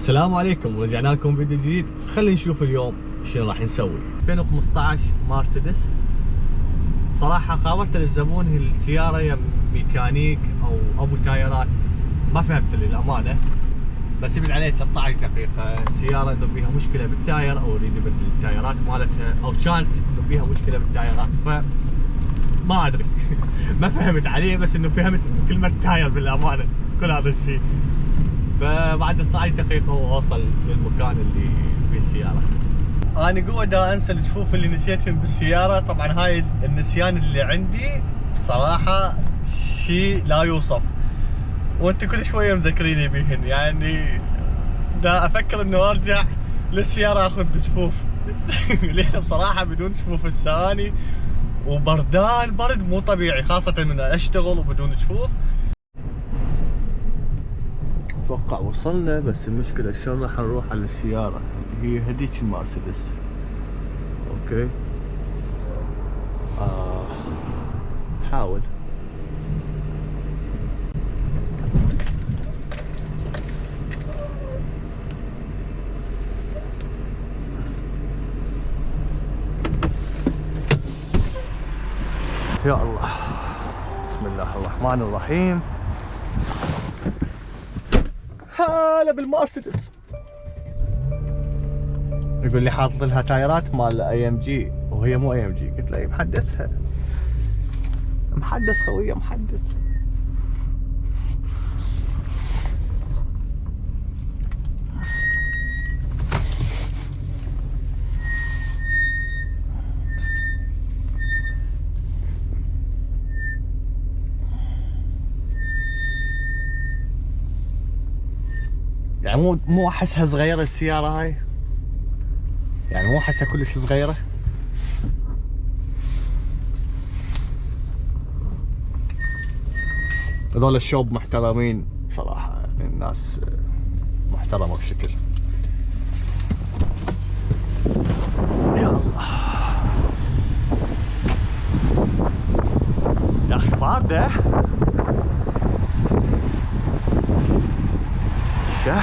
السلام عليكم، رجعنا لكم فيديو جديد. خلينا نشوف اليوم شنو راح نسوي. 2015 مرسيدس. صراحة خابرت الزبون هي السيارة يا ميكانيك او ابو تايرات، ما فهمت للأمانة، بس يبين عليه 13 دقيقة. السيارة انه بيها مشكلة بالتاير او يريد يبدل التايرات مالتها، او كانت انه بيها مشكلة بالتايرات، ما ادري. ما فهمت عليه، بس انه فهمت انه كلمة تاير بالأمانة كل هذا الشيء. فبعد 12 دقيقة هو وصل للمكان اللي فيه السيارة. أنا قاعد أنسى الجفوف اللي نسيتهم بالسيارة. طبعا هاي النسيان اللي عندي بصراحة شيء لا يوصف، وانتم كل شوية مذكريني بيهن. يعني دا أفكر إنه أرجع للسيارة آخذ جفوف. لأن بصراحة بدون جفوف الساني وبردان، برد مو طبيعي، خاصة من أشتغل وبدون جفوف. اتوقع وصلنا، بس المشكلة شلون راح نروح على السيارة؟ هي هديك المرسيدس. اوكي حاول. يا الله، بسم الله الرحمن الرحيم. هلا بالمرسيدس. يقول لي حاط لها تايرات مال اي ام جي، وهي مو اي ام جي. قلت له محدثها، محدث خويه، محدث. يعني مو احسها صغيره السياره هاي، يعني مو احسها كلش صغيره. هذول الشوب محترمين صراحه، يعني الناس محترمه بشكل. يا الله يا اخي بارده. شه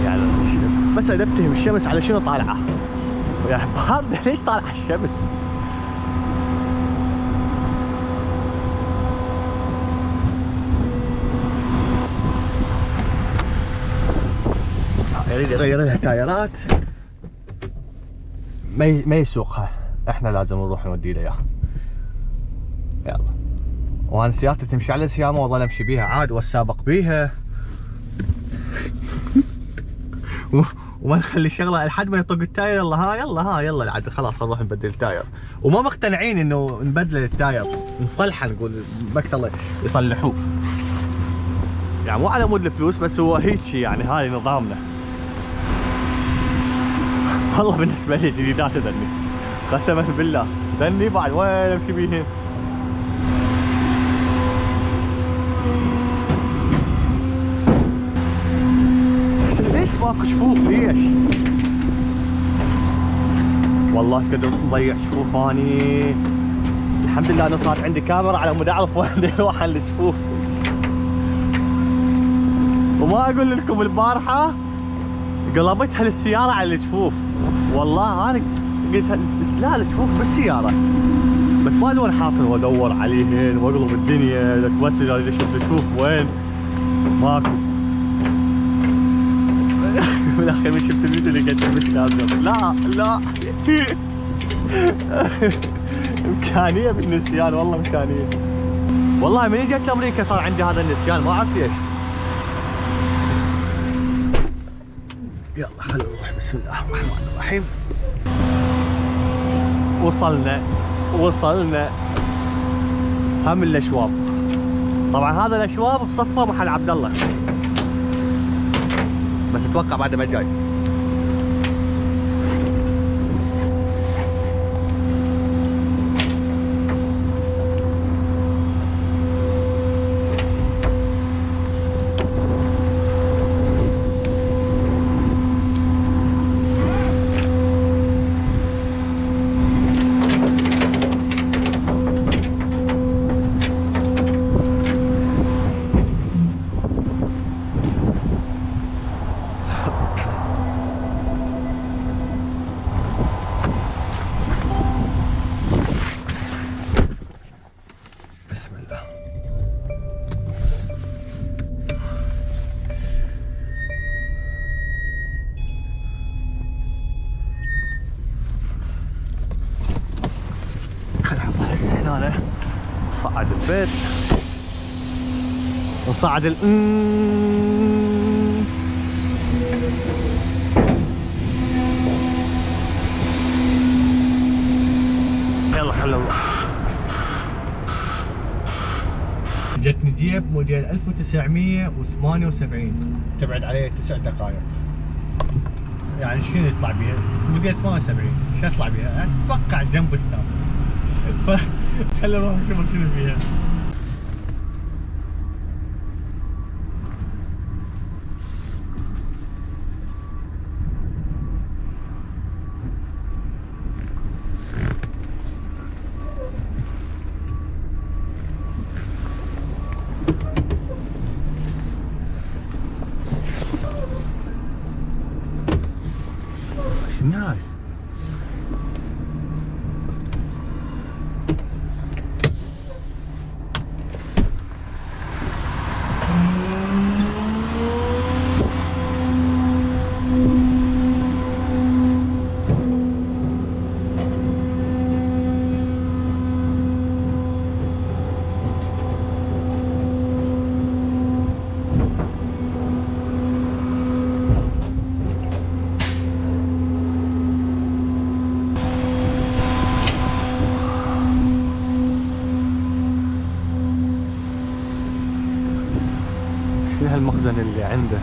يعني بس افتهم الشمس على شنو طالعه؟ يعني بارده، ليش طالعه الشمس؟ يريد يغير لها تايرات، ما يسوقها، احنا لازم نروح نودي له اياها. يلا، وانا سيارتي تمشي على السيامه واظل امشي بيها عاد والسابق بيها. وما نخلي شغله لحد ما يطق التاير. يلا العدل، خلاص نروح نبدل التاير. وما مقتنعين انه نبدل التاير، نصلحه، نقول مكتب يصلحوه. يعني مو على مود الفلوس، بس هو هيك يعني، هاي نظامنا. والله بالنسبه لي جديدات ذني، قسما بالله ذني بعد وين امشي بيهن. ليش ماكو جفوف؟ ليش؟ والله قدرت نضيع جفوف اني. الحمد لله انه صار عندي كاميرا على مود اعرف وين اروح على الجفوف. وما اقول لكم البارحه قلبتها للسياره على الجفوف. والله انا قلت لا، الجفوف بالسياره، بس ما ادري وين حاطن، وادور عليهن واقلب الدنيا. لك بس اريد اشوف الجفوف وين، ماكو. بالاخير من شفت الفيديو اللي قد مش لازم. لا امكانيه بالنسيان، والله امكانيه. والله من جيت لامريكا صار عندي هذا النسيان، ما اعرف ليش. يلا خلينا نروح. بسم الله الرحمن الرحيم. وصلنا هم الاشواب. طبعا هذا الاشواب بصفه محل عبد الله، بس اتوقع بعد ما جاي. خلينا نحطها هسه هنا، نصعد البيت ونصعد يلا خلنا نروح. جتني جيب موديل 1978 تبعد عليه 9 دقائق. يعني شنو يطلع بيها؟ موديل 78 شو يطلع بيها؟ اتوقع جنب ستار. فخلنا نروح نشوف شنو فيها. شنو هاي؟ شو هالمخزن اللي عنده؟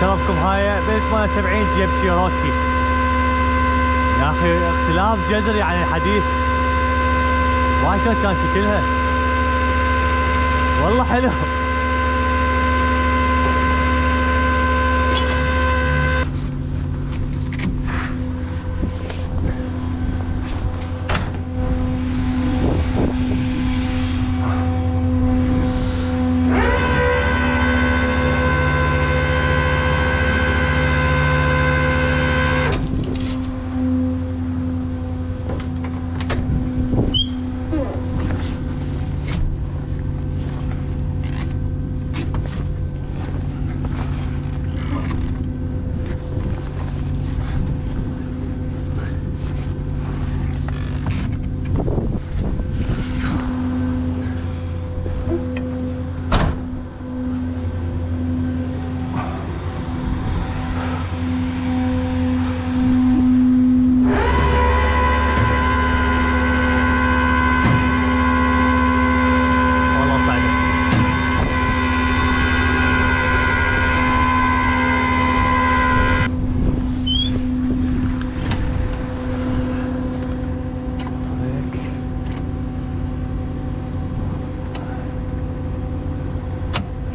شرفكم هاي ب 78 جيب شيروكي. يا اخي اختلاف جذري عن الحديث. ما شلون كان شكلها والله حلو.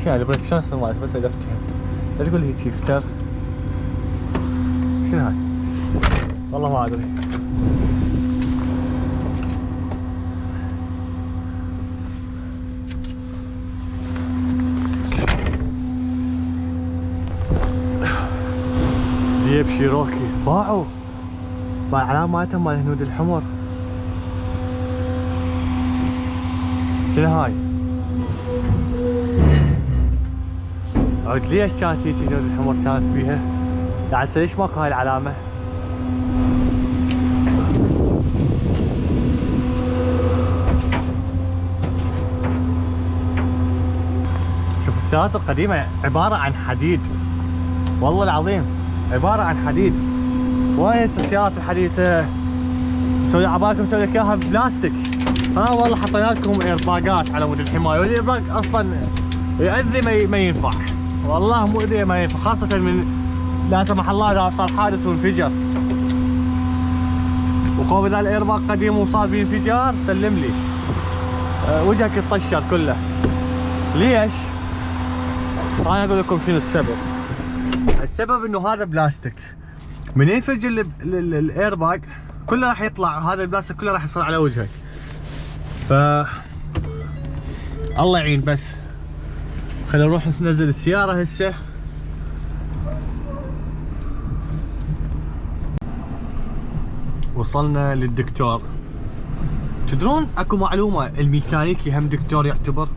شنو البريك شلون يصير مالك بس ادفتها. لا تقول لي هيك فتر. شنو هاي؟ والله ما ادري. جيب شيروكي باعوا العلامة مالتهم مال الهنود الحمر. شنو هاي؟ عود ليش كانت هيك الهنود الحمر كانت بيها؟ يعني ليش ماكو هاي العلامة؟ شوف السيارات القديمة عبارة عن حديد، والله العظيم عبارة عن حديد. وين السيارات الحديثة؟ مسوي عبالكم مسوي لك اياها بلاستيك. والله حطينا لكم ايرباجات على مود الحماية، والايرباج اصلا يؤذي ما ينفع، والله مؤذي ما ينفع، خاصة من لا سمح الله اذا صار حادث وانفجر. وخوف اذا الايرباج قديم وصار فيه انفجار سلم لي وجهك يطشر كله. ليش؟ انا اقول لكم شنو السبب. السبب انه هذا بلاستيك، من ينفجر الايرباج كله راح يطلع، هذا البلاستيك كله راح يصير على وجهك. ف الله يعين. بس خلينا نروح ننزل السيارة هسه. وصلنا للدكتور. تدرون اكو معلومة الميكانيكي هم دكتور يعتبر؟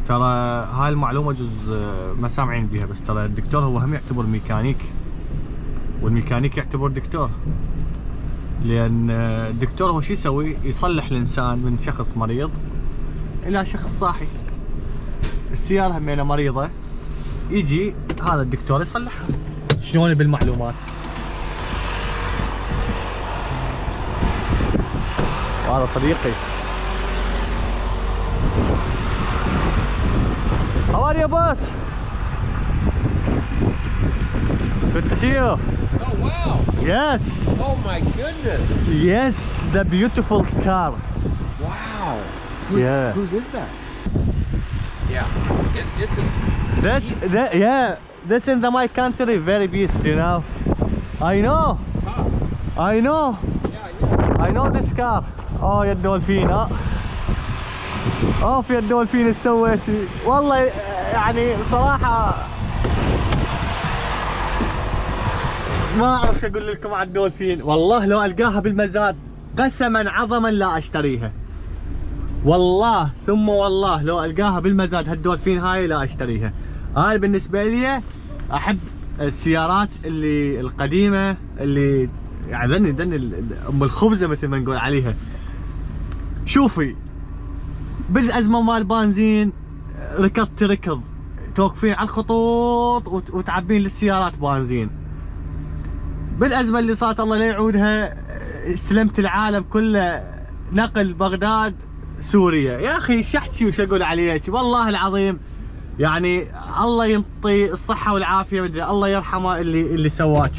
ترى هاي المعلومة جزء ما سامعين بيها، بس ترى الدكتور هو هم يعتبر ميكانيك، والميكانيك يعتبر دكتور. لأن الدكتور هو شو يسوي؟ يصلح الإنسان من شخص مريض إلى شخص صاحي. السيارة همينة مريضة، يجي هذا الدكتور يصلحها. شلون بالمعلومات؟ وهذا صديقي. How are you, boss? Good to see you. Oh wow! Yes. Oh my goodness! Yes, the beautiful car. Wow! Whose is that? Yeah, it's this in my country very beast, you know. I know. Huh. I know. Yeah. I know this car. يا الدولفين. يا الدولفين ايش سويتي؟ والله يعني صراحة ما اعرف شو اقول لكم على الدولفين. والله لو القاها بالمزاد قسما عظما لا اشتريها، والله ثم والله لو القاها بالمزاد هالدولفين هاي لا اشتريها. انا بالنسبة لي احب السيارات اللي القديمة اللي يعني دن ام الخبزة مثل ما نقول عليها. شوفي بالازمه مال بنزين ركض توقفين على الخطوط وتعبين للسيارات بنزين. بالازمه اللي صارت الله لا يعودها استلمت العالم كله نقل بغداد سوريا. يا اخي ايش احكي وش اقول عليك؟ والله العظيم يعني الله ينطي الصحه والعافيه، مدري الله يرحمه اللي سواك.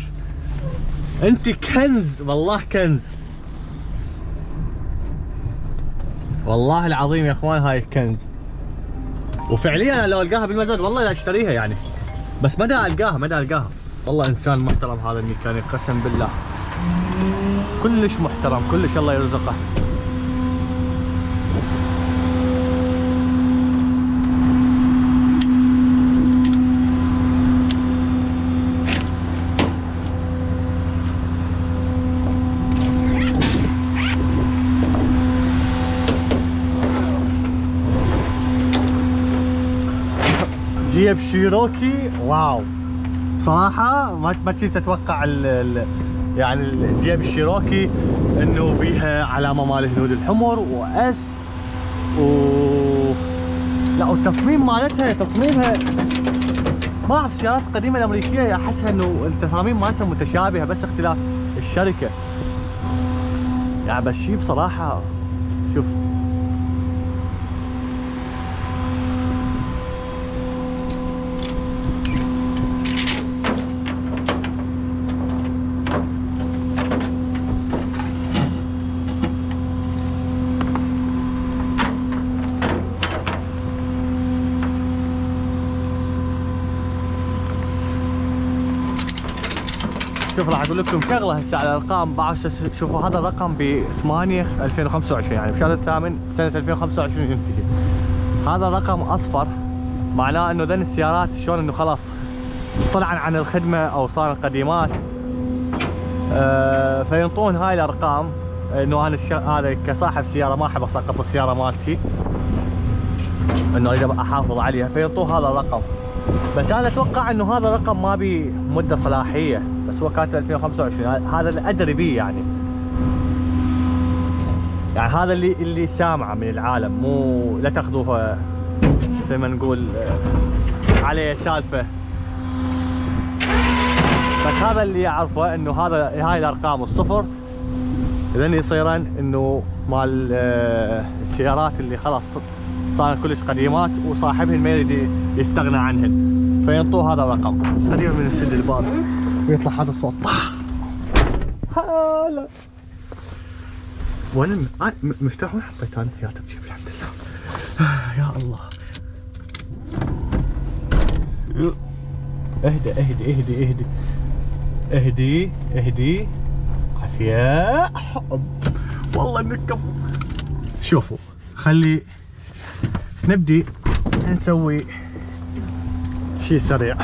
انت كنز، والله كنز، والله العظيم يا اخوان هاي كنز. وفعليا انا لو القاها بالمزاد والله لا اشتريها يعني، بس مدى القاها. والله انسان محترم هذا الميكانيك، قسم بالله كلش محترم، كلش الله يرزقه. جيب شيروكي واو بصراحة ما كنت اتوقع يعني جيب الشيروكي انه بيها علامة مال الهنود الحمر واس لا، والتصميم مالتها تصميمها ما اعرف، السيارات القديمة الامريكية احسها انه التصاميم مالتها متشابهة بس اختلاف الشركة يعني. بس شي بصراحة شوف شوف راح اقول لكم شغله هسه على الارقام بعد. شوفوا هذا الرقم ب 8/2025 يعني بشهر الثامن سنه 2025 ينتهي. هذا الرقم اصفر معناه انه ذن السيارات شلون انه خلاص طلعن عن الخدمه او صار قديمات. فينطون هاي الارقام انه انا هذا كصاحب سياره ما احب اسقط السياره مالتي، انه اريد احافظ عليها فينطوه هذا الرقم. بس انا اتوقع انه هذا الرقم ما بي مده صلاحيه، بس هو كاتب 2025 هذا اللي ادري بيه يعني هذا اللي سامعه من العالم، مو لا تاخذوها زي ما نقول عليه سالفه. بس هذا اللي اعرفه انه هاي الارقام الصفر لن يصيرن انه مال السيارات اللي خلاص صار كلش قديمات وصاحبهن ما يريد يستغنى عنهن فينطوه هذا الرقم. قديما من السد الباب ويطلع هذا الصوت طح. هلا وين مفتاح وين حطيت انا؟ يا تبجيب الحمد لله. يا الله. اهدى اهدي اهدي اهدي اهدي اهدي عافية والله انك كفو. شوفوا خلي نبدي نسوي شيء سريع.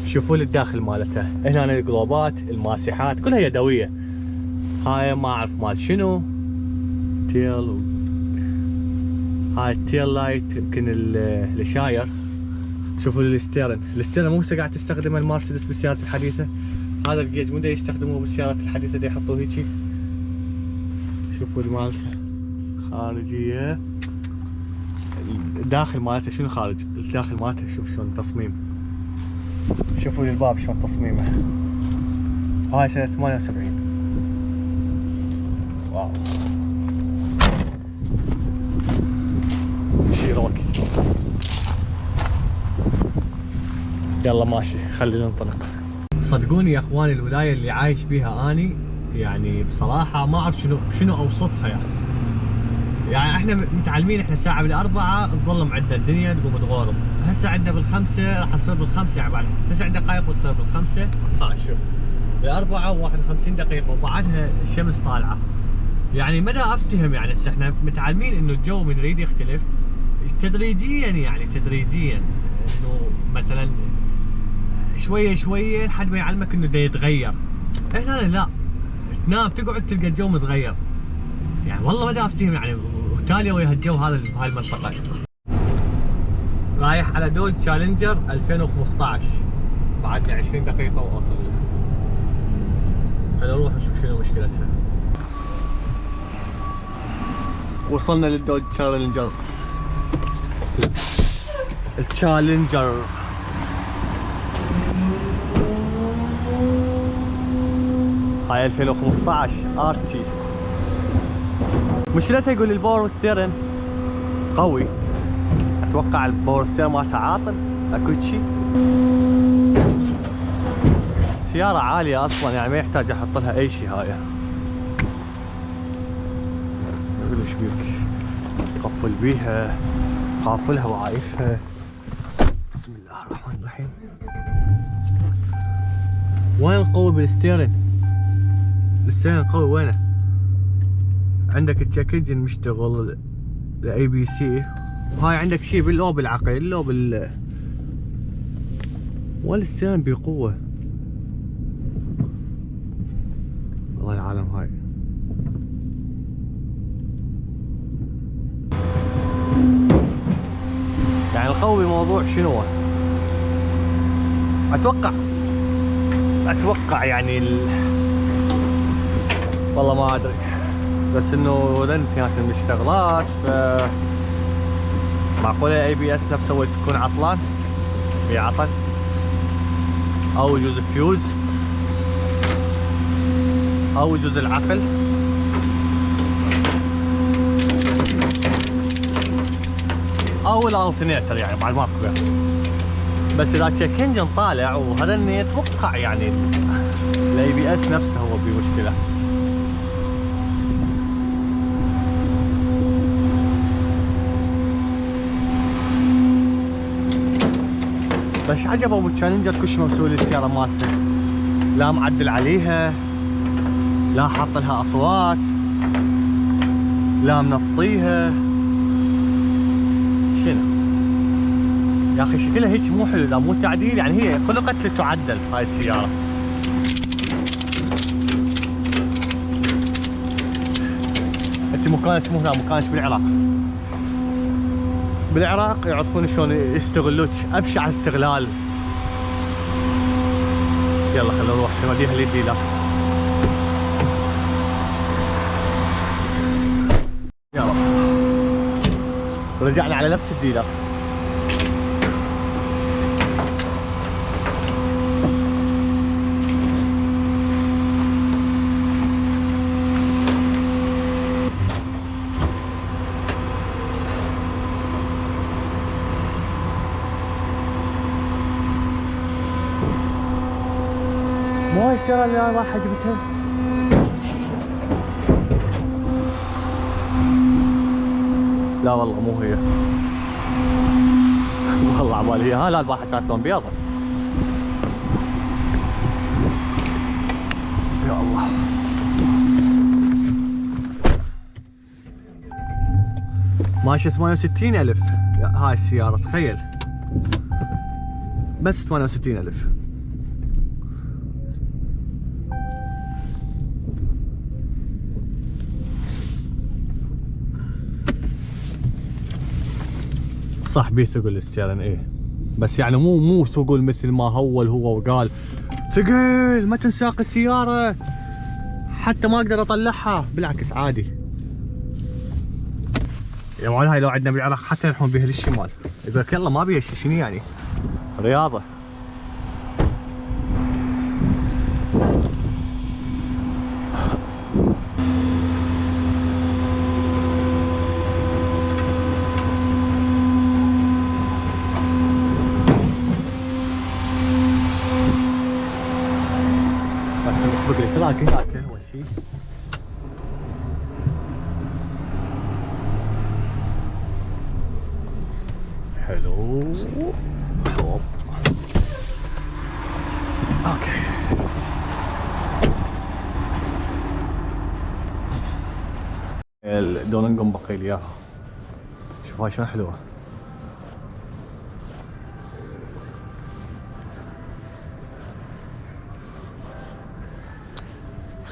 شوفوا لي الداخل مالته، هنا القلوبات الماسحات كلها يدويه. هاي ما اعرف مال شنو تيل هاي التيل لايت يمكن الشاير. شوفوا الستيرن مو هسه قاعد تستخدمه المرسيدس بالسيارات الحديثه. هذا الجيج مو دا يستخدموه بالسيارات الحديثه دا يحطوه هيجي. شوفوا مالته خارجيه الداخل مالته شنو خارج الداخل مالته. شوف شلون تصميم. شوفوا لي الباب شلون تصميمه. هاي سنه 78. واو شيروكي. يلا ماشي خلينا ننطلق. صدقوني يا اخواني الولايه اللي عايش بيها اني يعني بصراحه ما اعرف شنو اوصفها يعني احنا متعلمين احنا ساعه بال4 تظل عندنا الدنيا تقوم تغورض. هسه عندنا بال5 راح تصير بال5 يعني بعد 9 دقائق وتصير بال5. شوف بال4 و51 دقيقه وبعدها الشمس طالعه. يعني مدى افتهم يعني هسه احنا متعلمين انه الجو من يريد يختلف تدريجيا يعني تدريجيا انه مثلا شويه شويه لحد ما يعلمك انه دا يتغير. هنا لا تنام تقعد تلقى الجو متغير يعني والله ما دا افتهم يعني. وتالي ويا الجو هذا بهاي المنطقه. رايح على دوج تشالنجر 2015 بعدني 20 دقيقه واوصل لها. خلينا نروح نشوف شنو مشكلتها. وصلنا للدوج تشالنجر. التشالنجر هاي 2015 ار تي. مشكلتها يقول لي الباور ستيرن قوي. اتوقع الباور ستيرن مالتها عاطل اكو شيء. سيارة عالية اصلا يعني ما يحتاج احط لها اي شيء. هاي اقول ايش بيك قفل بيها قافلها وعايفها. بسم الله الرحمن الرحيم. وين القوي بالستيرن؟ الستيرن قوي وينه؟ عندك التشيك انجن مشتغل الاي بي سي. وهاي عندك شيء باللو بالعقل لو بال والستيرن بقوة. والله العالم هاي يعني القوي موضوع شنو؟ اتوقع يعني والله ما ادري. بس انه ذن اثنيناتهم مشتغلات ف معقوله اي بي اس نفسه هو تكون عطلان في عطل او يجوز الفيوز او يجوز العقل. او الالترنيتر يعني بعد ما اذكر. بس اذا تشيك انجن طالع وهذا اني اتوقع يعني الاي بي اس نفسه هو بمشكله. بس عجب ابو تشالنجر كل شيء مسوي للسياره مالته، لا معدل عليها، لا حاط لها اصوات، لا منصيها. شنو يا اخي شكلها هيك مو حلو، اذا مو تعديل يعني هي خلقت لتعدل هاي السياره. انت مكانك مو هنا، مكانك بالعراق. بالعراق يعرفون شلون يستغلوك ابشع استغلال. يلا خلينا نروح نوديها للديلر. يلا رجعنا على نفس الديلر. مو هاي السيارة اللي انا راح جبتها؟ لا والله مو هي. والله عبالي هي. ها لا البارحة كانت لون بيضة. يا الله. ماشي 68,000 هاي السيارة، تخيل. بس 68,000. صح بيه ثقل الستيرن ايه، بس يعني مو ثقل مثل ما هو وقال ثقل ما تنساق السيارة حتى ما اقدر اطلعها، بالعكس عادي. يا معلم هاي لو عندنا بالعراق حتى يروحون بيها للشمال، يقول لك يلا ما بيها شيء، شنو يعني؟ رياضة. بقري تراك هناك اول شيء. حلو. توب. اوكي. الدوننجون بقي لي اياها. شوف هاي شلون حلوه.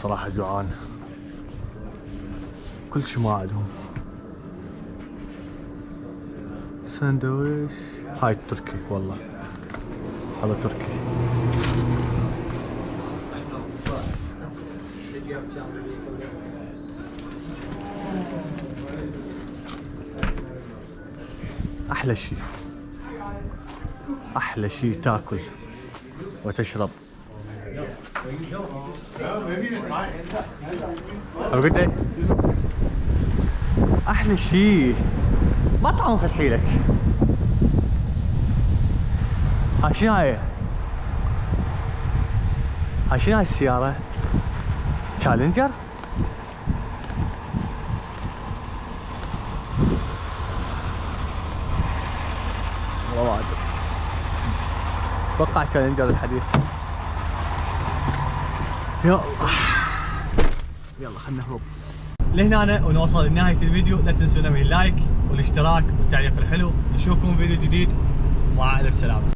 صراحة جوعان، كل شي ما عندهم. ساندويش هاي التركي، والله هذا تركي. احلى شي، احلى شي تاكل وتشرب. احلى شيء مطعم فتحي لك. هاي شنو هاي؟ هاي شنو هاي السيارة؟ تشالنجر؟ والله ما ادري، اتوقع تشالنجر الحديث. يا الله يلا خلنا نهرب لهنا ونوصل لنهاية الفيديو. لا تنسونا من اللايك والاشتراك والتعليق الحلو. نشوفكم فيديو جديد، مع الف سلامة.